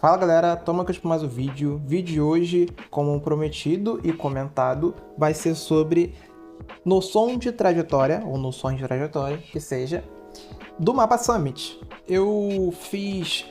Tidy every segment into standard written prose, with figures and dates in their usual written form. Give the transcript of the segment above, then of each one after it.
Fala galera, toma aqui para mais um vídeo. Vídeo de hoje, como prometido e comentado, vai ser sobre noção de trajetória, ou noções de trajetória, que seja, do mapa Summit. Eu fiz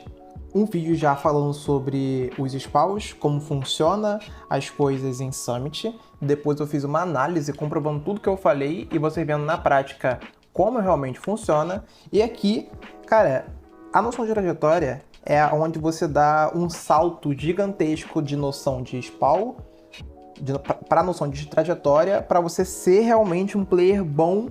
um vídeo já falando sobre os spawns, como funciona as coisas em Summit. Depois eu fiz uma análise comprovando tudo que eu falei e vocês vendo na prática como realmente funciona. E aqui, cara, a noção de trajetória é onde você dá um salto gigantesco de noção de spawn para a noção de trajetória, para você ser realmente um player bom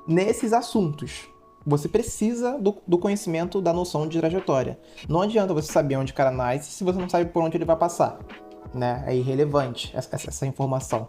nesses assuntos. Você precisa do conhecimento da noção de trajetória. Não adianta você saber onde o cara nasce se você não sabe por onde ele vai passar, né? É irrelevante essa informação.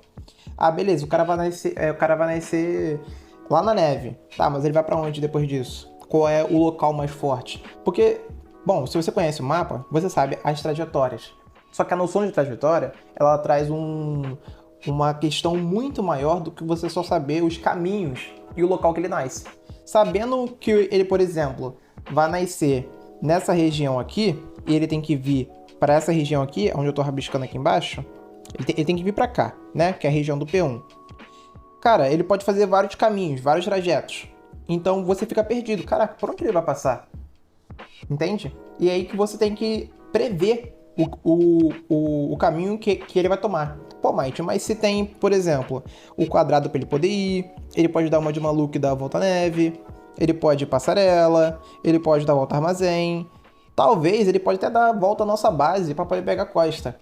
Ah, beleza, o cara vai nascer lá na neve. Tá, mas ele vai para onde depois disso? Qual é o local mais forte? Porque, bom, se você conhece o mapa, você sabe as trajetórias. Só que a noção de trajetória, ela traz uma questão muito maior do que você só saber os caminhos e o local que ele nasce. Sabendo que ele, por exemplo, vai nascer nessa região aqui, e ele tem que vir para essa região aqui, onde eu estou rabiscando aqui embaixo, ele tem que vir para cá, né? Que é a região do P1. Cara, ele pode fazer vários caminhos, vários trajetos. Então você fica perdido. Caraca, por onde ele vai passar? Entende? E é aí que você tem que prever o caminho que ele vai tomar. Pô, Mike, mas se tem, por exemplo, o quadrado para ele poder ir, ele pode dar uma de maluco e dar a volta à neve, ele pode ir passarela, ele pode dar a volta ao armazém, talvez ele pode até dar a volta à nossa base para poder pegar a costa.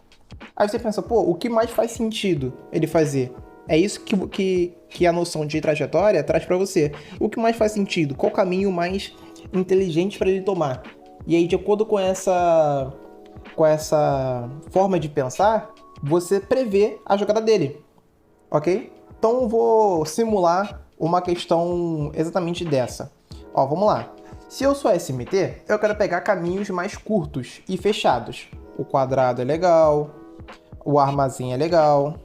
Aí você pensa, pô, o que mais faz sentido ele fazer? É isso que a noção de trajetória traz para você. O que mais faz sentido? Qual o caminho mais inteligente para ele tomar? E aí, de acordo com essa forma de pensar, você prevê a jogada dele, ok? Então eu vou simular uma questão exatamente dessa. Ó, vamos lá. Se eu sou SMT, eu quero pegar caminhos mais curtos e fechados. O quadrado é legal, o armazém é legal,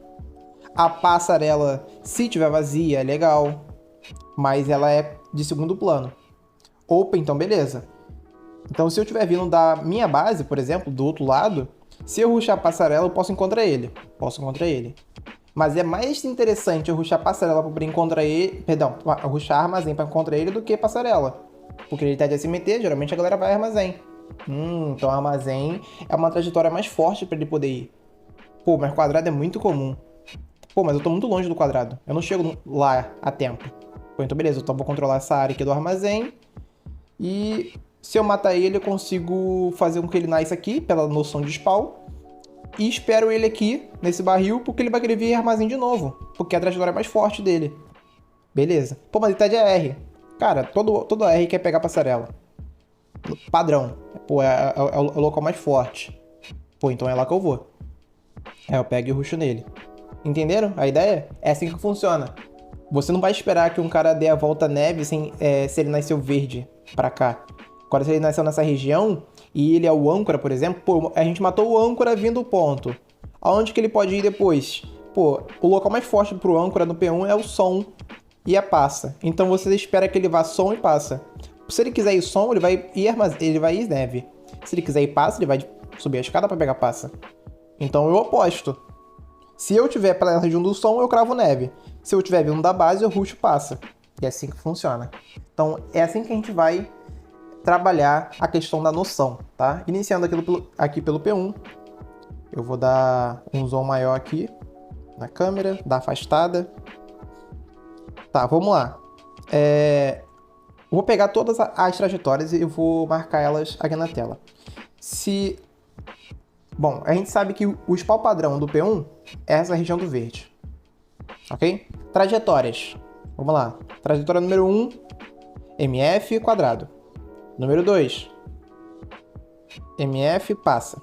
a passarela, se tiver vazia, é legal, mas ela é de segundo plano. Open, então beleza. Então, se eu estiver vindo da minha base, por exemplo, do outro lado, se eu rushar a passarela, eu posso encontrar ele. Mas é mais interessante eu rushar a passarela para poder encontrar ele... Perdão, rushar armazém para encontrar ele do que passarela. Porque ele tá de SMT, geralmente a galera vai armazém. Então armazém é uma trajetória mais forte para ele poder ir. Pô, mas quadrado é muito comum. Pô, mas eu tô muito longe do quadrado. Eu não chego lá a tempo. Pô, então beleza, então eu vou controlar essa área aqui do armazém. E se eu matar ele, eu consigo fazer com que ele nasça aqui, pela noção de spawn. E espero ele aqui, nesse barril, porque ele vai querer vir armazém de novo. Porque a trajetória é mais forte dele. Beleza. Pô, mas ele tá de AR. Cara, todo AR quer pegar passarela. Padrão. Pô, é o local mais forte. Pô, então é lá que eu vou. Aí eu pego e rusho nele. Entenderam a ideia? É assim que funciona. Você não vai esperar que um cara dê a volta à neve se ele nasceu verde pra cá. Agora, se ele nasceu nessa região e ele é o âncora, por exemplo, pô, a gente matou o âncora vindo do ponto. Aonde que ele pode ir depois? Pô, o local mais forte pro âncora no P1 é o som e a passa. Então você espera que ele vá som e passa. Se ele quiser ir som, ele vai ir neve. Se ele quiser ir passa, ele vai subir a escada pra pegar passa. Então eu aposto. Se eu tiver pela região do som, eu cravo neve. Se eu tiver vindo da base, eu rusho passa. E é assim que funciona. Então é assim que a gente vai trabalhar a questão da noção, tá? Iniciando aqui pelo P1, eu vou dar um zoom maior aqui na câmera, dar afastada. Tá, vamos lá. Eu vou pegar todas as trajetórias e eu vou marcar elas aqui na tela. Bom, a gente sabe que o spawn padrão do P1 é essa região do verde, ok? Trajetórias. Vamos lá. Trajetória número 1, MF quadrado. Número 2, MF passa.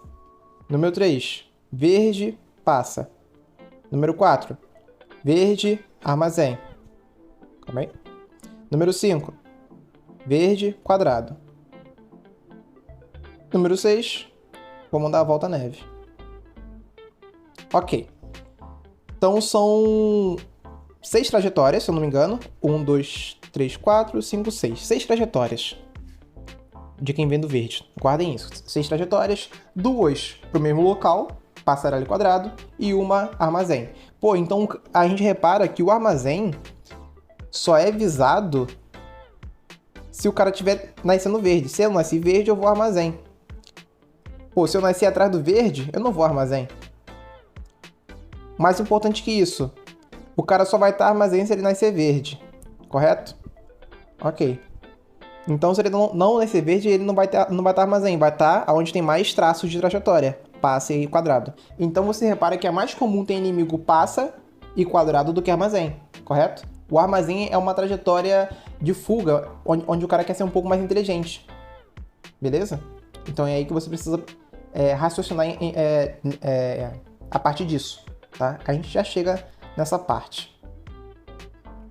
Número 3, verde passa. Número 4, verde armazém. Calma aí. Número 5, verde quadrado. Número 6, vamos dar a volta à neve. Ok. Então são 6 trajetórias, se eu não me engano. 1, 2, 3, 4, 5, 6. 6 trajetórias. de quem vem do verde. Guardem isso. 6 trajetórias, 2 para o mesmo local, passarela e quadrado, e uma armazém. Pô, então a gente repara que o armazém só é visado se o cara tiver nascendo verde. Se eu nasci verde, eu vou ao armazém. Pô, se eu nasci atrás do verde, eu não vou ao armazém. Mais importante que isso, o cara só vai estar armazém se ele nascer verde, correto? Ok. Então, se ele não nascer verde, ele não vai estar armazém, vai estar onde tem mais traços de trajetória, passe e quadrado. Então, você repara que é mais comum ter inimigo passa e quadrado do que armazém, correto? O armazém é uma trajetória de fuga, onde o cara quer ser um pouco mais inteligente, beleza? Então, é aí que você precisa raciocinar a partir disso, tá? A gente já chega nessa parte.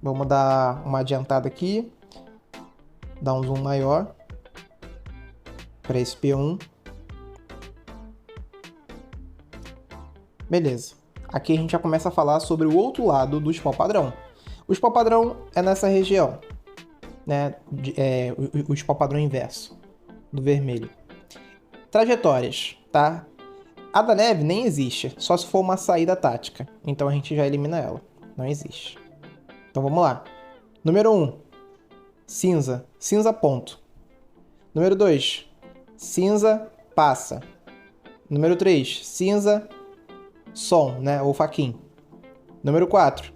Vamos dar uma adiantada aqui. Dar um zoom maior para esse P1. Beleza. Aqui a gente já começa a falar sobre o outro lado do spawn padrão. O spawn padrão é nessa região, né? O spawn padrão inverso do vermelho. Trajetórias, tá? A da neve nem existe, só se for uma saída tática. Então a gente já elimina ela. Não existe. Então vamos lá. Número 1. Cinza. Cinza ponto. Número 2. Cinza passa. Número 3. Cinza som, né? Ou faquin. Número 4.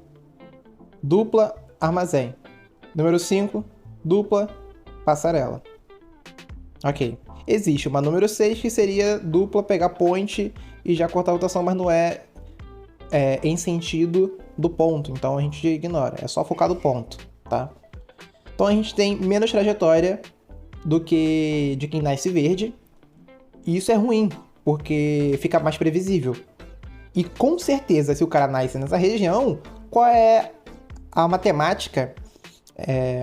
Dupla armazém. Número 5. Dupla passarela. Ok. Existe uma número 6 que seria dupla pegar point e já cortar a rotação, mas não é em sentido do ponto. Então a gente ignora. É só focar do ponto, tá? Então a gente tem menos trajetória do que de quem nasce verde. E isso é ruim, porque fica mais previsível. E com certeza, se o cara nasce nessa região, qual é a matemática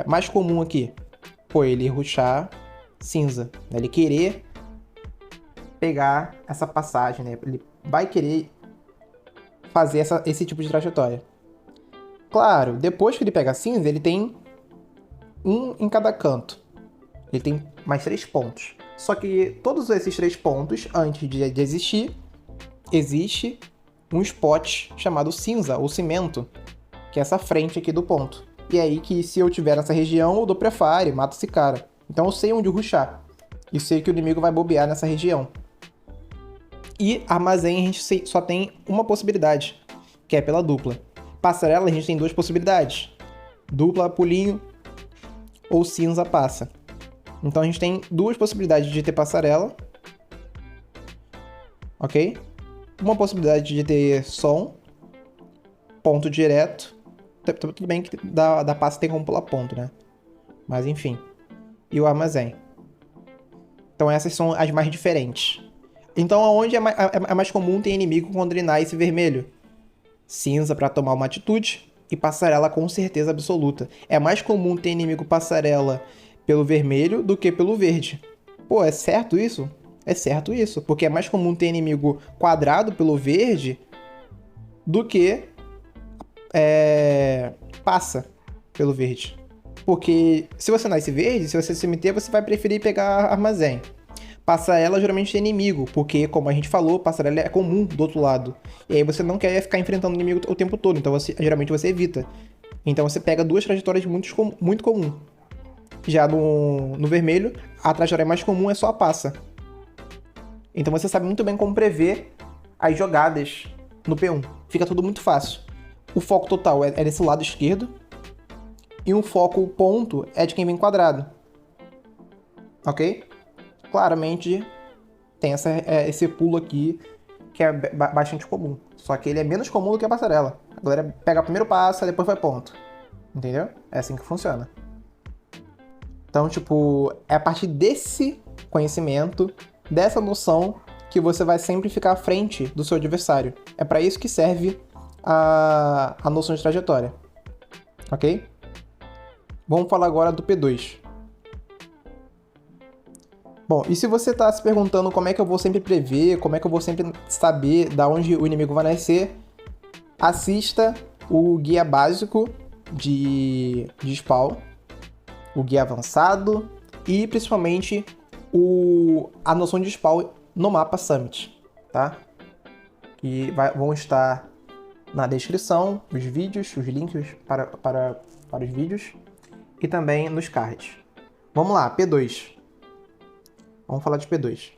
mais comum aqui? Pô, ele rushar cinza, né? Ele querer pegar essa passagem, né? Ele vai querer fazer esse tipo de trajetória. Claro, depois que ele pega cinza, ele tem um em cada canto. Ele tem mais 3 pontos. Só que todos esses 3 pontos, antes de existir, existe um spot chamado cinza, ou cimento, que é essa frente aqui do ponto. E é aí que, se eu tiver nessa região, eu dou prefire, mato esse cara. Então eu sei onde rushar. E sei que o inimigo vai bobear nessa região. E armazém a gente só tem uma possibilidade, que é pela dupla. Passarela a gente tem 2 possibilidades. Dupla pulinho ou cinza passa. Então a gente tem 2 possibilidades de ter passarela. Ok? Uma possibilidade de ter som. Ponto direto. Tudo bem que da passa tem como pular ponto, né? Mas enfim. E o armazém. Então essas são as mais diferentes. Então aonde é mais comum ter inimigo quando ele nasce vermelho? Cinza para tomar uma atitude. E passarela com certeza absoluta. É mais comum ter inimigo passarela pelo vermelho do que pelo verde. Pô, é certo isso? É certo isso. Porque é mais comum ter inimigo quadrado pelo verde do que passa pelo verde. Porque se você nasce verde, se você se meter, você vai preferir pegar armazém. Passarela geralmente é inimigo, porque, como a gente falou, passarela é comum do outro lado. E aí você não quer ficar enfrentando o inimigo o tempo todo, então geralmente você evita. Então você pega 2 trajetórias muito comum. Já no vermelho, a trajetória mais comum é só a passa. Então você sabe muito bem como prever as jogadas no P1. Fica tudo muito fácil. O foco total é desse lado esquerdo. E um foco ponto é de quem vem quadrado. Ok? Claramente tem esse pulo aqui que é bastante comum. Só que ele é menos comum do que a passarela. A galera pega o primeiro passo e depois vai ponto. Entendeu? É assim que funciona. Então, tipo, é a partir desse conhecimento, dessa noção, que você vai sempre ficar à frente do seu adversário. É para isso que serve a noção de trajetória. Ok? Vamos falar agora do P2. Bom, e se você está se perguntando como é que eu vou sempre prever, como é que eu vou sempre saber da onde o inimigo vai nascer, assista o guia básico de spawn, o guia avançado e principalmente a noção de spawn no mapa Summit, tá? E vão estar na descrição os vídeos, os links para os vídeos e também nos cards. Vamos lá, P2. Vamos falar de P2.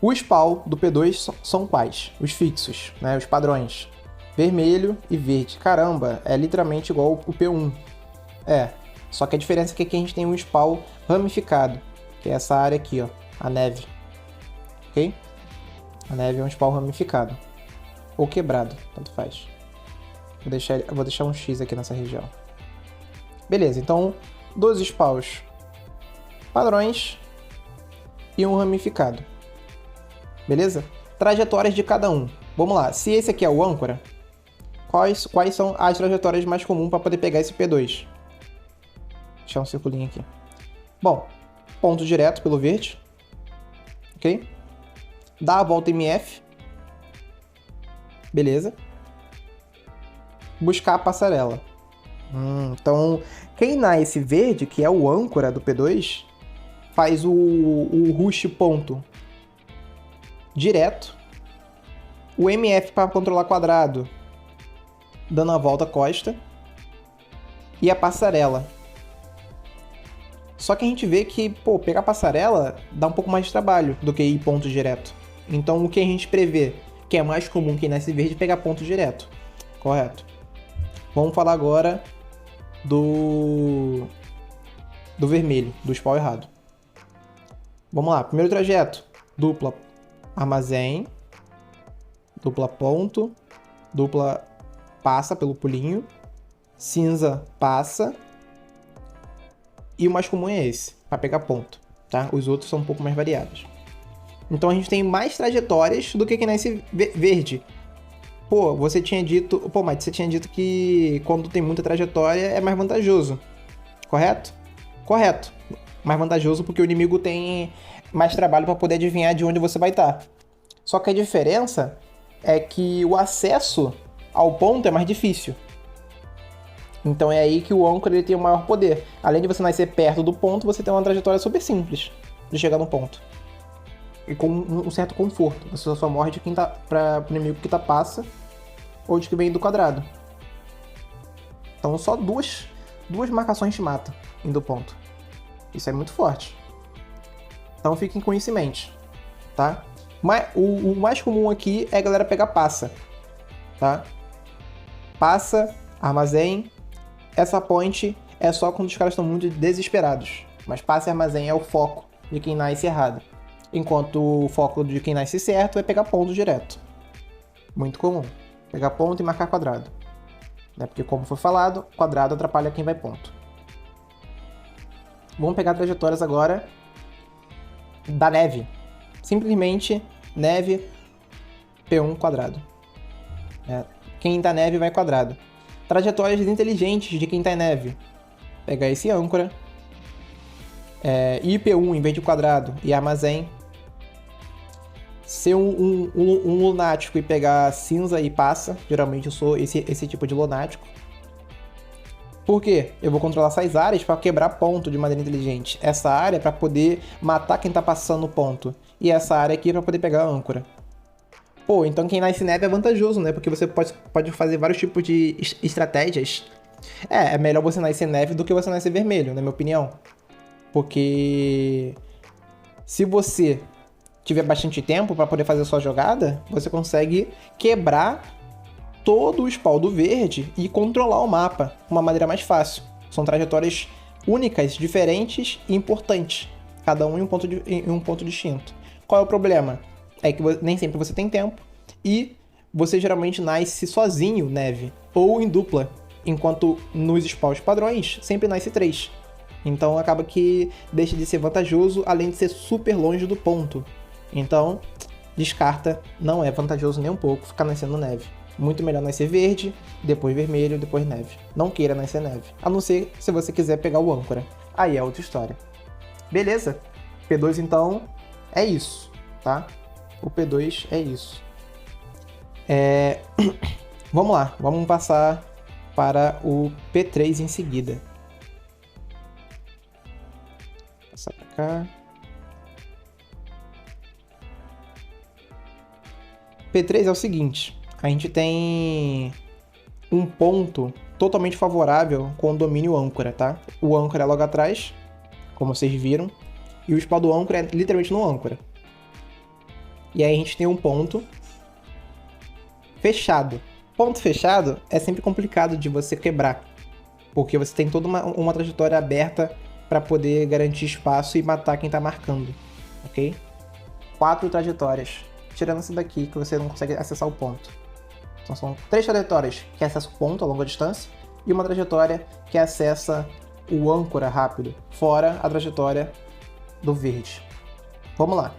O spawn do P2 são quais? Os fixos, né? Os padrões. Vermelho e verde. Caramba, é literalmente igual o P1. Só que a diferença é que aqui a gente tem um spawn ramificado, que é essa área aqui, ó, a neve. Ok? A neve é um spawn ramificado. Ou quebrado, tanto faz. Vou deixar um X aqui nessa região. Beleza, então 12 spawns padrões e um ramificado. Beleza? Trajetórias de cada um. Vamos lá, se esse aqui é o âncora, quais são as trajetórias mais comuns para poder pegar esse P2? Vou deixar um circulinho aqui. Bom, ponto direto pelo verde. Ok? Dá a volta MF. Beleza. Buscar a passarela. Então, quem nasce verde, que é o âncora do P2, faz o rush ponto direto. O MF para controlar quadrado, dando a volta costa. E a passarela. Só que a gente vê que, pegar passarela dá um pouco mais de trabalho do que ir ponto direto. Então, o que a gente prevê, que é mais comum quem nasce verde, pegar ponto direto. Correto. Vamos falar agora do vermelho, do spawn errado. Vamos lá, primeiro trajeto. Dupla armazém, dupla ponto, dupla passa pelo pulinho, cinza passa, e o mais comum é esse, para pegar ponto, tá? Os outros são um pouco mais variados. Então a gente tem mais trajetórias do que quem nasce verde. Você tinha dito... Mas você tinha dito que quando tem muita trajetória é mais vantajoso. Correto? Correto. Mais vantajoso porque o inimigo tem mais trabalho para poder adivinhar de onde você vai estar. Só que a diferença é que o acesso ao ponto é mais difícil. Então é aí que o âncora ele tem o maior poder. Além de você nascer perto do ponto, você tem uma trajetória super simples de chegar no ponto. E com um certo conforto. Você só morre de quem tá para o inimigo que tá passa ou de que vem do quadrado. Então só duas marcações te matam indo ponto. Isso é muito forte. Então fiquem com isso em mente, tá? Mas o mais comum aqui é a galera pegar passa, tá? Passa, armazém. Essa point é só quando os caras estão muito desesperados. Mas passa e armazém é o foco de quem nasce errado. Enquanto o foco de quem nasce certo é pegar ponto direto. Muito comum. Pegar ponto e marcar quadrado. Né? Porque, como foi falado, quadrado atrapalha quem vai ponto. Vamos pegar trajetórias agora da neve. Simplesmente neve P1 quadrado. Quem tá neve vai quadrado. Trajetórias inteligentes de quem tá em neve. Pegar esse âncora. IP1 em vez de quadrado e armazém. Ser um lunático e pegar cinza e passa. Geralmente eu sou esse tipo de lunático. Por quê? Eu vou controlar essas áreas para quebrar ponto de maneira inteligente. Essa área é para poder matar quem tá passando no ponto. E essa área aqui é para poder pegar a âncora. Então quem nasce neve é vantajoso, né? Porque você pode fazer vários tipos de estratégias. É melhor você nascer neve do que você nascer vermelho, na minha opinião. Porque se você tiver bastante tempo para poder fazer a sua jogada, você consegue quebrar todo o spawn do verde e controlar o mapa de uma maneira mais fácil. São trajetórias únicas, diferentes e importantes, cada um em um ponto distinto. Qual é o problema? É que nem sempre você tem tempo e você geralmente nasce sozinho neve ou em dupla, enquanto nos spawns padrões sempre nasce 3. Então acaba que deixa de ser vantajoso, além de ser super longe do ponto. Então, descarta, não é vantajoso nem um pouco ficar nascendo neve. Muito melhor nascer verde, depois vermelho, depois neve. Não queira nascer neve, a não ser se você quiser pegar o âncora. Aí é outra história. Beleza? P2 então é isso, tá? O P2 é isso. Vamos lá, vamos passar para o P3 em seguida. Passar pra cá. cá. P3 é o seguinte, a gente tem um ponto totalmente favorável com o domínio âncora, tá? O âncora é logo atrás, como vocês viram, e o spawn do âncora é literalmente no âncora. E aí a gente tem um ponto fechado. Ponto fechado é sempre complicado de você quebrar, porque você tem toda uma trajetória aberta para poder garantir espaço e matar quem tá marcando, ok? 4 trajetórias, tirando essa daqui que você não consegue acessar o ponto. Então são 3 trajetórias que acessam o ponto a longa distância e uma trajetória que acessa o âncora rápido, fora a trajetória do verde. Vamos lá.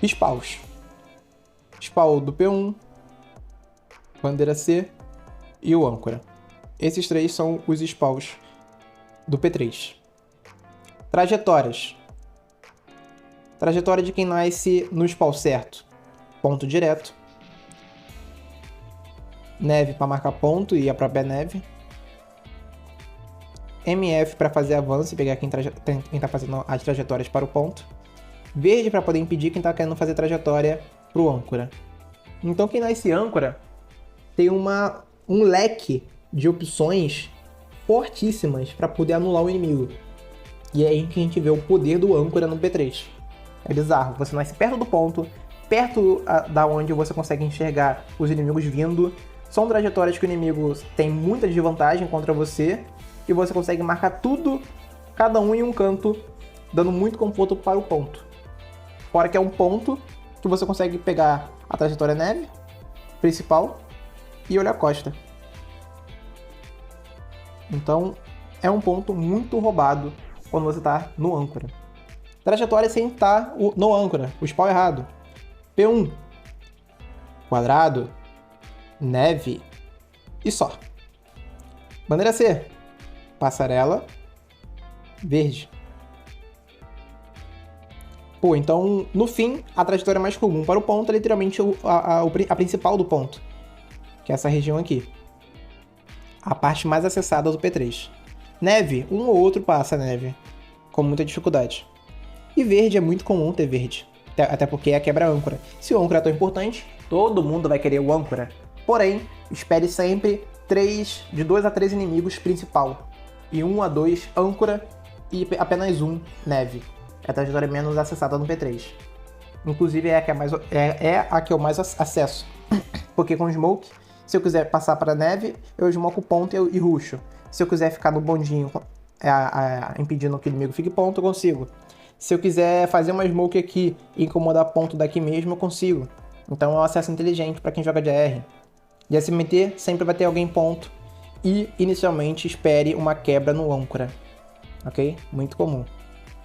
Spawns. Spawn do P1, bandeira C e o âncora. Esses 3 são os spawns do P3. Trajetórias. Trajetória de quem nasce no spawn certo. Ponto direto. Neve para marcar ponto e a própria neve. MF para fazer avanço e pegar quem tá fazendo as trajetórias para o ponto. Verde para poder impedir quem tá querendo fazer trajetória pro âncora. Então quem nasce âncora tem um leque de opções fortíssimas para poder anular o inimigo. E é aí que a gente vê o poder do âncora no P3. É bizarro, você nasce perto do ponto, perto da onde você consegue enxergar os inimigos vindo. São trajetórias que o inimigo tem muita desvantagem contra você e você consegue marcar tudo, cada um em um canto, dando muito conforto para o ponto. Fora que é um ponto que você consegue pegar a trajetória neve principal e olhar a costa. Então é um ponto muito roubado quando você está no âncora. Trajetória sem estar no âncora, o spawn errado. P1, quadrado, neve e só. Bandeira C, passarela, verde. Pô, então, no fim, a trajetória mais comum para o ponto é literalmente a principal do ponto, que é essa região aqui. A parte mais acessada do P3. Neve, um ou outro passa neve, com muita dificuldade. E verde é muito comum ter verde, até porque é a quebra-âncora. Se o âncora é tão importante, todo mundo vai querer o âncora. Porém, espere sempre de 2 a 3 inimigos principal, e 1 a 2 âncora e apenas 1 neve. É a trajetória menos acessada no P3. Inclusive é a que eu mais acesso. Porque com Smoke, se eu quiser passar para neve, eu smoke o ponto e rusho. Se eu quiser ficar no bondinho impedindo que o inimigo fique ponto, eu consigo. Se eu quiser fazer uma Smoke aqui e incomodar ponto daqui mesmo, eu consigo. Então é um acesso inteligente para quem joga de AR. De SMT sempre vai ter alguém ponto. E inicialmente espere uma quebra no âncora. Ok? Muito comum.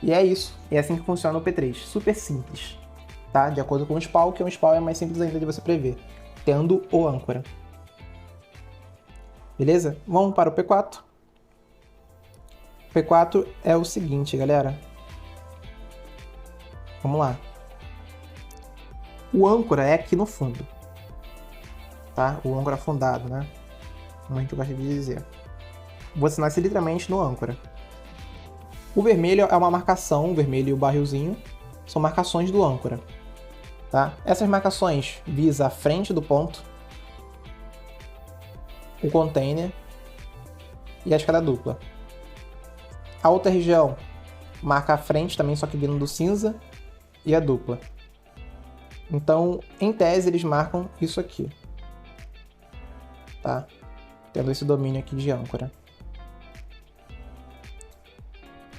E é isso, é assim que funciona o P3, super simples, tá? De acordo com o spawn, que um spawn é mais simples ainda de você prever, tendo o âncora. Beleza? Vamos para o P4. O P4 é o seguinte, galera. Vamos lá. O âncora é aqui no fundo, tá? O âncora afundado, né? Como a gente gosta de dizer. Você nasce literalmente no âncora. O vermelho é uma marcação, o vermelho e o barrilzinho são marcações do âncora, tá? Essas marcações visam a frente do ponto, o container e a escada dupla. A outra região marca a frente também, só que vindo do cinza, e a dupla. Então, em tese, eles marcam isso aqui, tá? Tendo esse domínio aqui de âncora.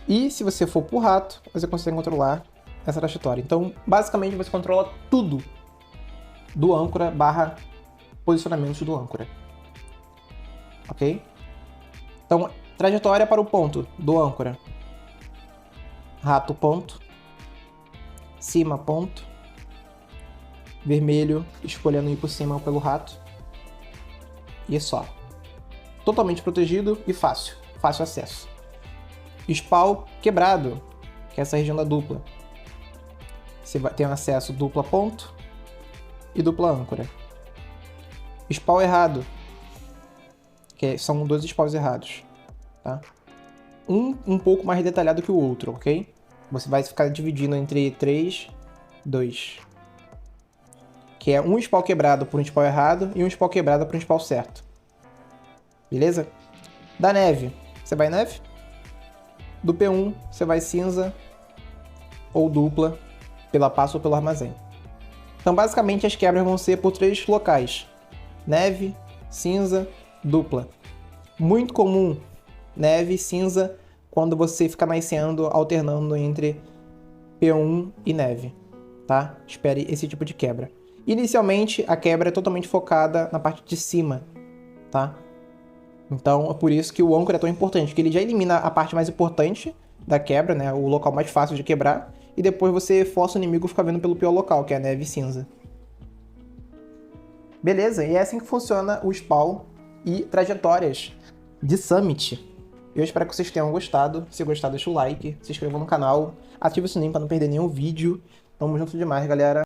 E se você for pro rato, você consegue controlar essa trajetória. Então, basicamente, você controla tudo do âncora barra posicionamentos do âncora. Ok? Então, trajetória para o ponto do âncora. Rato, ponto. Cima, ponto. Vermelho, escolhendo ir por cima ou pelo rato. E é só. Totalmente protegido e fácil. Fácil acesso. Spawn quebrado, que é essa região da dupla. Você vai ter um acesso dupla ponto e dupla âncora. Spawn errado, que são 2 spawns errados, tá? Um pouco mais detalhado que o outro, ok? Você vai ficar dividindo entre 3, 2. Que é um spawn quebrado por um spawn errado e um spawn quebrado por um spawn certo. Beleza? Da neve, você vai neve. Do P1, você vai cinza ou dupla, pela passa ou pelo armazém. Então, basicamente, as quebras vão ser por 3 locais. Neve, cinza, dupla. Muito comum, neve, cinza, quando você fica nascendo alternando entre P1 e neve, tá? Espere esse tipo de quebra. Inicialmente, a quebra é totalmente focada na parte de cima, tá? Então, é por isso que o âncora é tão importante, que ele já elimina a parte mais importante da quebra, né? O local mais fácil de quebrar, e depois você força o inimigo a ficar vendo pelo pior local, que é a neve cinza. Beleza, e é assim que funciona o spawn e trajetórias de Summit. Eu espero que vocês tenham gostado. Se gostar, deixa o like, se inscreva no canal, ative o sininho para não perder nenhum vídeo. Tamo junto demais, galera.